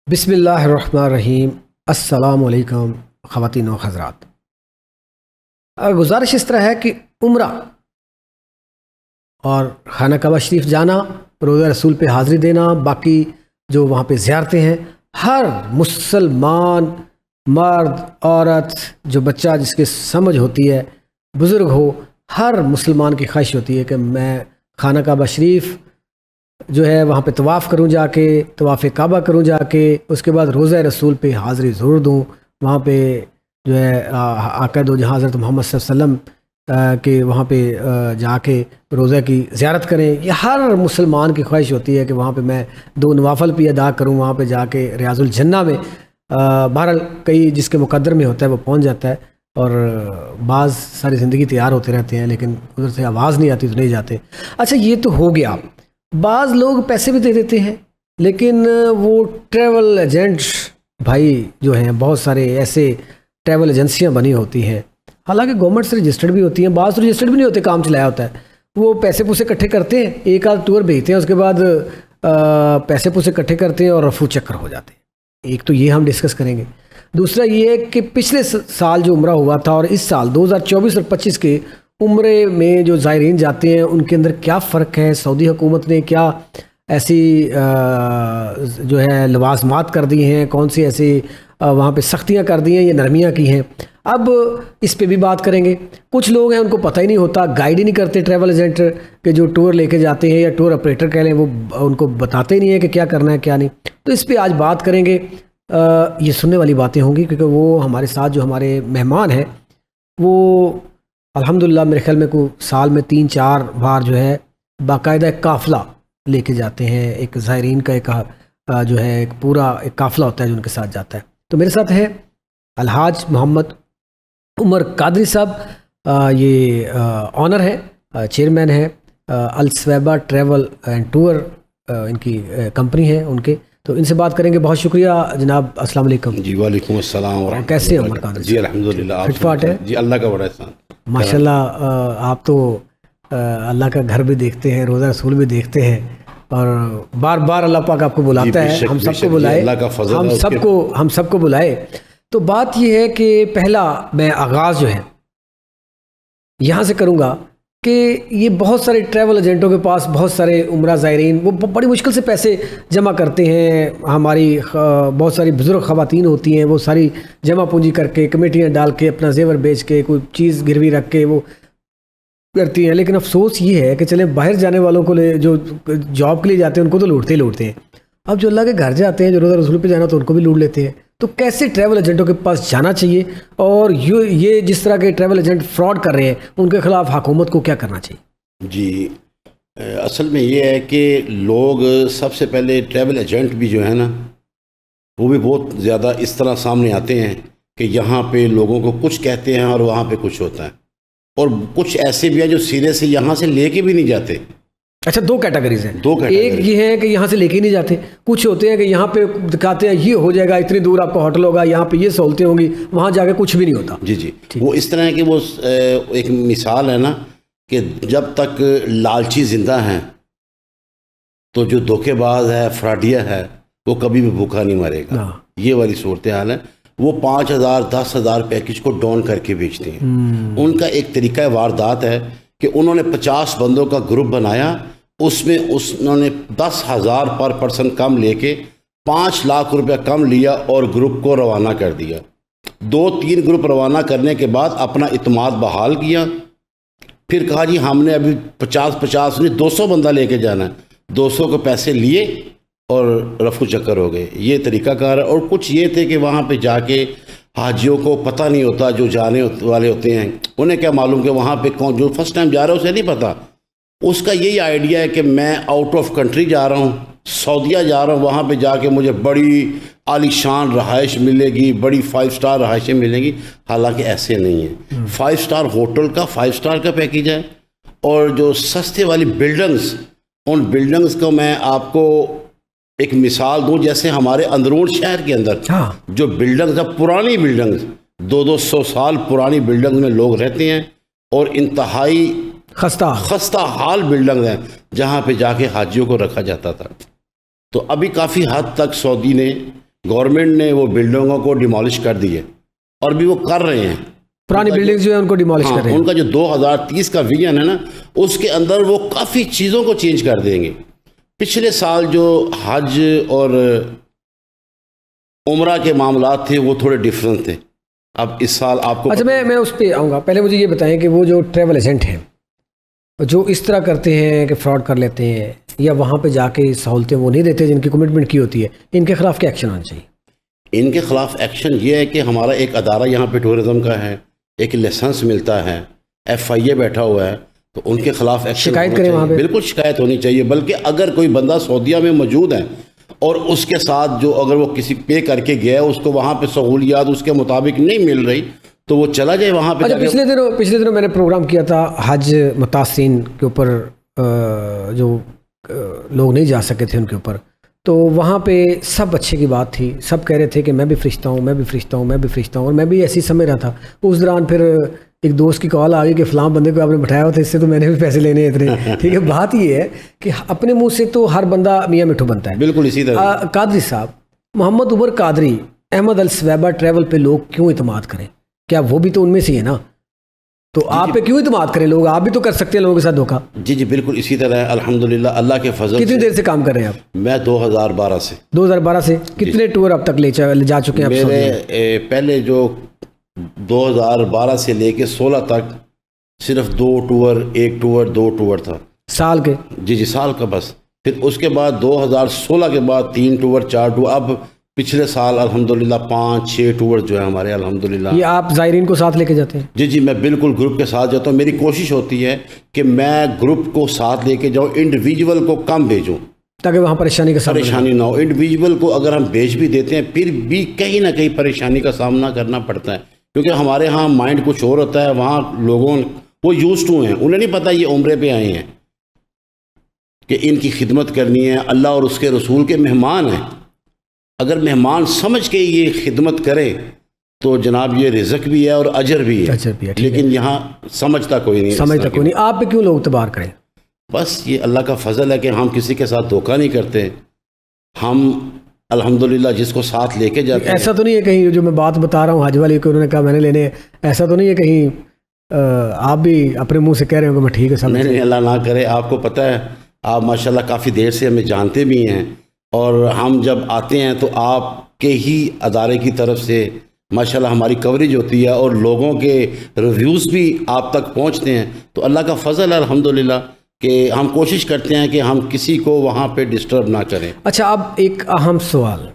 बिस्मिल्लाहिर्रहमानिर्रहीम। अस्सलाम वालेकुम ख़वातीन व हज़रात। गुजारिश इस तरह है कि उम्रा और खाना काबा शरीफ जाना, रोज़ा रसूल पे हाज़िरी देना, बाकी जो वहाँ पे ज़ियारतें हैं, हर मुसलमान मर्द औरत, जो बच्चा जिसके समझ होती है, बुज़ुर्ग हो, हर मुसलमान की ख्वाहिश होती है कि मैं खाना काबा शरीफ जो है वहाँ पे तवाफ़ करूँ, जाके तवाफ़ काबा करूँ जाके, उसके बाद रोज़ा रसूल पे हाज़िरी ज़रूर दूँ। वहाँ पे जो है आका दो जहाँ हज़रत मोहम्मद सल्लल्लाहु अलैहि वसल्लम के वहाँ पे जाके रोज़ा की ज़ियारत करें। ये हर मुसलमान की ख्वाहिश होती है कि वहाँ पे मैं दो नवाफ़िल भी अदा करूँ, वहाँ पे जाके रियाज़ुल जन्ना में। बहरहाल कई जिसके मुक़द्दर में होता है वो पहुँच जाता है, और बाज़ सारी ज़िंदगी तैयार होते रहते हैं लेकिन उधर से आवाज़ नहीं आती तो नहीं जाते। अच्छा, ये तो हो गया। बाज़ लोग पैसे भी दे देते हैं, लेकिन वो ट्रैवल एजेंट्स भाई जो हैं, बहुत सारे ऐसे ट्रैवल एजेंसियां बनी होती हैं, हालांकि गवर्नमेंट से रजिस्टर्ड भी होती हैं, बाज़ रजिस्टर्ड भी नहीं होते, काम चलाया होता है। वो पैसे पूसे इकट्ठे करते हैं, एक आध टूर भेजते हैं, उसके बाद पैसे पूसे इकट्ठे करते हैं और रफू चक्कर हो जाते हैं। एक तो ये हम डिस्कस करेंगे। दूसरा ये है कि पिछले साल जो उम्रा हुआ था और इस साल 2024 और 25 के उम्रे में जो ज़ायरीन जाते हैं उनके अंदर क्या फ़र्क है। सऊदी हुकूमत ने क्या ऐसी जो है लवाज़मात कर दी हैं, कौन सी ऐसी वहाँ पे सख्तियाँ कर दी हैं या नरमियाँ की हैं, अब इस पे भी बात करेंगे। कुछ लोग हैं उनको पता ही नहीं होता, गाइड ही नहीं करते, ट्रैवल एजेंट के जो टूर लेके जाते हैं या टूर ऑपरेटर कह लें, वो उनको बताते ही नहीं है कि क्या करना है क्या नहीं। तो इस पर आज बात करेंगे। ये सुनने वाली बातें होंगी क्योंकि वो हमारे साथ जो हमारे मेहमान हैं वो अल्हम्दुलिल्लाह मेरे ख्याल में को साल में 3-4 बार जो है बाकायदा एक काफ़िला लेके जाते हैं। एक ज़ायरीन का एक जो है एक पूरा एक काफ़िला होता है जो उनके साथ जाता है। तो मेरे साथ है अलहाज मोहम्मद उमर कादरी साहब, ये ऑनर है, चेयरमैन है अलस्वैबा ट्रैवल एंड टूर, इनकी कंपनी है उनके। तो इनसे बात करेंगे। बहुत शुक्रिया जनाब, अस्सलाम वालेकुम। जी वालेकुम अस्सलाम व कैसे हैं उमर कादरी जी? अल्हम्दुलिल्लाह, फिटफाट है जी, अल्लाह का बड़ा एहसान माशाल्लाह। आप तो अल्लाह का घर भी देखते हैं, रोज़ा रसूल भी देखते हैं, और बार बार अल्लाह पाक आपको बुलाता है। हम सबको बुलाए, हम सबको बुलाए। तो बात यह है कि पहला मैं आगाज़ जो है यहाँ से करूँगा कि ये बहुत सारे ट्रैवल एजेंटों के पास बहुत सारे उम्रा ज़ायरीन वो बड़ी मुश्किल से पैसे जमा करते हैं। हमारी बहुत सारी बुज़ुर्ग ख़वातीन होती हैं, वो सारी जमा पूंजी करके कमेटियाँ डाल के अपना जेवर बेच के कोई चीज़ गिरवी रख के वो करती हैं। लेकिन अफसोस ये है कि चले बाहर जाने वालों को जो जॉब के लिए जाते हैं उनको तो लूटते ही लूटते हैं। अब जो अल्लाह के घर जाते हैं, जो रोज़ा रसूल पे जाना, तो उनको भी लूट लेते हैं। तो कैसे ट्रैवल एजेंटों के पास जाना चाहिए, और ये जिस तरह के ट्रैवल एजेंट फ्रॉड कर रहे हैं उनके खिलाफ हुकूमत को क्या करना चाहिए? जी, असल में ये है कि लोग सबसे पहले ट्रैवल एजेंट भी जो है ना, वो भी बहुत ज़्यादा इस तरह सामने आते हैं कि यहाँ पे लोगों को कुछ कहते हैं और वहाँ पे कुछ होता है, और कुछ ऐसे भी हैं जो सिरे से यहाँ से लेके भी नहीं जाते। अच्छा, दो कैटेगरीज हैं। एक ये है कि यहाँ से लेके नहीं जाते, कुछ होते हैं कि यहाँ पे दिखाते हैं ये हो जाएगा, इतनी दूर आपका होटल होगा, यहाँ पे ये सहूलतें होंगी, वहाँ जाके कुछ भी नहीं होता। जी जी, वो इस तरह है कि वो एक मिसाल है ना कि जब तक लालची जिंदा हैं तो जो धोखेबाज है, फ्रॉडिया है, वो कभी भी भूखा नहीं मरेगा। ये वाली सूरत हाल है। वो 5,000 10,000 पैकेज को डाउन करके बेचते हैं। उनका एक तरीका वारदात है कि उन्होंने 50 बंदों का ग्रुप बनाया, उसमें उन्होंने 10,000 पर पर्सन कम लेके 5 लाख रुपया कम लिया और ग्रुप को रवाना कर दिया। 2-3 ग्रुप रवाना करने के बाद अपना इत्मीनान बहाल किया, फिर कहा जी हमने अभी 50 नहीं 200 बंदा लेके जाना है। 200 के पैसे लिए और रफू चक्कर हो गए। ये तरीकाकार है। और कुछ ये थे कि वहाँ पे जाके हाजियों को पता नहीं होता, जो जाने वाले होते हैं उन्हें क्या मालूम कि वहाँ पे कौन, जो फर्स्ट टाइम जा रहा है उसे नहीं पता। उसका यही आइडिया है कि मैं आउट ऑफ कंट्री जा रहा हूँ, सऊदीया जा रहा हूँ, वहाँ पे जाके मुझे बड़ी आलीशान रहाइश मिलेगी, बड़ी 5 स्टार रहाइशें मिलेंगी। हालांकि ऐसे नहीं है। 5 स्टार होटल का 5 स्टार का पैकेज है, और जो सस्ते वाली बिल्डिंग्स, उन बिल्डिंग्स को मैं आपको एक मिसाल दूं, जैसे हमारे अंदरून शहर के अंदर जो बिल्डिंग्स है, पुरानी बिल्डिंग्स, 200-200 साल पुरानी बिल्डिंग्स में लोग रहते हैं, और इंतहाई खस्ता हाल बिल्डिंग्स हैं जहाँ पे जाके हाजियों को रखा जाता था। तो अभी काफ़ी हद तक सऊदी ने गवर्नमेंट ने वो बिल्डिंगों को डिमोलिश कर दी है और भी वो कर रहे हैं। पुरानी बिल्डिंग्स जो है उनको डिमोलिश कर रहे हैं। उनका जो 2030 का विजन है ना, उसके अंदर वो काफ़ी चीज़ों को चेंज कर देंगे। पिछले साल जो हज और उम्रा के मामलात थे वो थोड़े डिफरेंट थे। अब इस साल आपको अच्छा, मैं उस पर आऊँगा। पहले मुझे ये बताएं कि वो जो ट्रैवल एजेंट हैं जो इस तरह करते हैं कि फ्रॉड कर लेते हैं या वहाँ पे जाके सहूलतें वो नहीं देते जिनकी कमिटमेंट की होती है, इनके खिलाफ क्या एक्शन होना चाहिए? इनके खिलाफ एक्शन ये है कि हमारा एक अदारा यहाँ पे टूरिज़्म का है, एक लाइसेंस मिलता है, FIA बैठा हुआ है, तो उनके खिलाफ एक्शन शिकायत करें वहाँ पे। बिल्कुल शिकायत होनी चाहिए। बल्कि अगर कोई बंदा सऊदीया में मौजूद है और उसके साथ जो अगर वो किसी पे करके गया है, उसको वहाँ पे सहूलियात उसके मुताबिक नहीं मिल रही, तो वो चला जाए वहाँ पे। अच्छा, पिछले दिनों मैंने प्रोग्राम किया था हज मुतासिन के ऊपर, जो लोग नहीं जा सके थे उनके ऊपर, तो वहाँ पे सब अच्छे की बात थी, सब कह रहे थे कि मैं भी फरिश्ता हूँ, मैं भी फरिश्ता हूँ, मैं भी फरिश्ता हूँ, और मैं भी ऐसे ही समझ रहा था। उस दौरान फिर एक दोस्त की कॉल आ गई कि फ़लाँ बंदे को आपने बैठाया हुआ था, इससे तो मैंने भी पैसे लेने हैं इतने। ठीक है, बात ये है कि अपने मुंह से तो हर बंदा मियाँ मिठू बनता है। बिल्कुल इसी तरह कादरी साहब, मोहम्मद उमर कादरी, अहमद अल स्वैबा ट्रैवल पे लोग क्यों इतमाद करें? क्या वो भी तो उनमें से है ना? तो आप पे क्यों इतमाद करें लोग? आप भी तो कर सकते हैं लोगों के साथ धोखा। जी जी बिल्कुल इसी तरह है। अल्हम्दुलिल्लाह अल्लाह के फजल कितनी देर से काम कर रहे हैं आप? मैं 2012 से। 2012 से कितने टूर अब तक ले जा चुके हैं आप? मेरे पहले जो 2012 से लेके 16 तक सिर्फ 2 टूर, 1 टूर, 2 टूर था साल के। जी जी साल का बस। फिर उसके बाद 2016 के बाद 3 टूर, 4 टूर, अब पिछले साल अल्हम्दुलिल्लाह 5-6 टूर जो है हमारे अल्हम्दुलिल्लाह। ये आप ज़ायरीन को साथ लेके जाते हैं? जी जी मैं बिल्कुल ग्रुप के साथ जाता हूँ। मेरी कोशिश होती है कि मैं ग्रुप को साथ लेके जाऊँ, इंडिविजुअल को कम भेजूँ ताकि वहाँ परेशानी का सामना परेशानी ना हो। इंडिविजुअल को अगर हम भेज भी देते हैं फिर भी कहीं ना कहीं परेशानी का सामना करना पड़ता है, क्योंकि हमारे यहाँ माइंड कुछ और होता है। वहाँ लोगों वो यूज्ड टू हैं, उन्हें नहीं पता ये उम्रे पे आए हैं कि इनकी खिदमत करनी है। अल्लाह और उसके रसूल के मेहमान हैं। अगर मेहमान समझ के ये खिदमत करे तो जनाब ये रिज़्क भी है और अजर भी है। अजर भी है, लेकिन यहाँ समझता कोई नहीं। समझता कोई नहीं। आप पे क्यों लोग तबार करें? बस ये अल्लाह का फजल है कि हम किसी के साथ धोखा नहीं करते। हम अल्हम्दुलिल्लाह जिसको साथ लेके जाते हैं। ऐसा तो नहीं है कहीं जो मैं बात बता रहा हूँ हज वाली को उन्होंने कहा मैंने लेने, ऐसा तो नहीं है कहीं आप भी अपने मुंह से कह रहे हो कि मैं ठीक है सब? नहीं, अल्लाह ना करे। आपको पता है आप माशाल्लाह काफ़ी देर से हमें जानते भी हैं, और हम जब आते हैं तो आपके ही अदारे की तरफ से माशाल्लाह हमारी कवरेज होती है और लोगों के रिव्यूज़ भी आप तक पहुंचते हैं। तो अल्लाह का फजल है अल्हम्दुलिल्लाह कि हम कोशिश करते हैं कि हम किसी को वहाँ पे डिस्टर्ब ना करें। अच्छा, अब एक अहम सवाल,